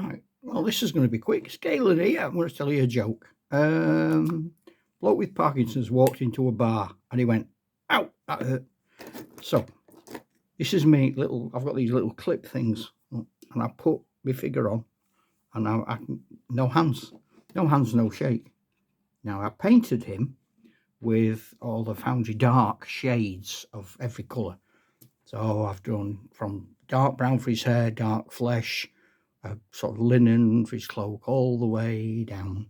Right, well, this is going to be quick. Scaling here, I'm going to tell you a joke. Bloke with Parkinson's walked into a bar and he went, ow, that hurt. So, this is me, I've got these little clip things, and I put my figure on, and now I can, no hands, no shake. Now, I painted him with all the Foundry dark shades of every colour. So I've done from dark brown for his hair, dark flesh, sort of linen for his cloak, all the way down.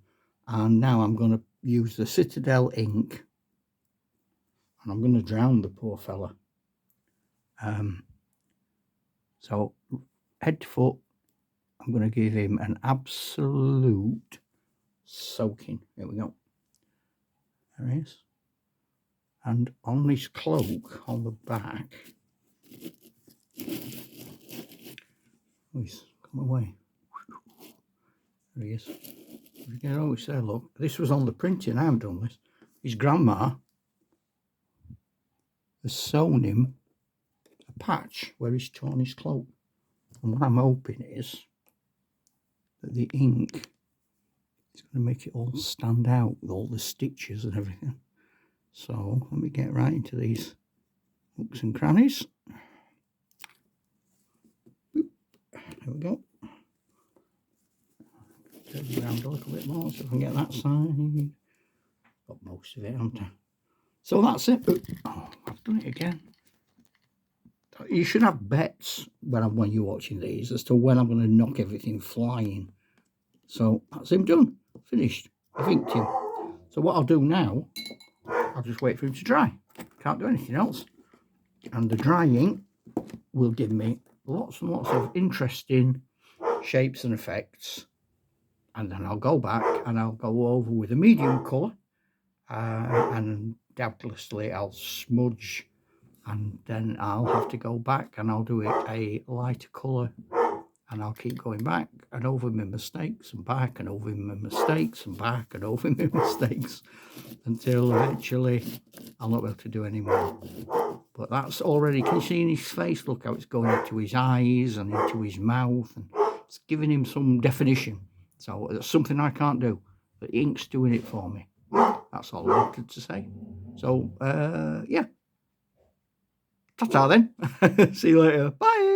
And now I'm going to use the Citadel ink, and I'm going to drown the poor fella. So head to foot, I'm going to give him an absolute soaking. Here we go. There he is. And on his cloak, on the back, oh, he's come away. There he is. You know, it's there, look. This was on the printing, I haven't done this. His grandma has sewn him a patch where he's torn his cloak. And what I'm hoping is that the ink is going to make it all stand out with all the stitches and everything. So let me get right into these hooks and crannies. Boop. There we go. Turn it around a little bit more so I can get that side. Got most of it, haven't I? So that's it. Oh, I've done it again. You should have bets when you're watching these as to when I'm going to knock everything flying. So that's him done. Finished. I've inked him. So what I'll do now, I'll just wait for him to dry. Can't do anything else. And the drying will give me lots and lots of interesting shapes and effects. And then I'll go back and I'll go over with a medium colour. And doubtlessly I'll smudge. And then I'll have to go back and I'll do it a lighter colour. And I'll keep going back and over my mistakes and back and over my mistakes and back and over my mistakes until eventually I'll not be able to do any more. But that's already, can you see in his face? Look how it's going into his eyes and into his mouth, and it's giving him some definition. So it's something I can't do. The ink's doing it for me. That's all I wanted to say. So, yeah. Ta-ta then. See you later. Bye.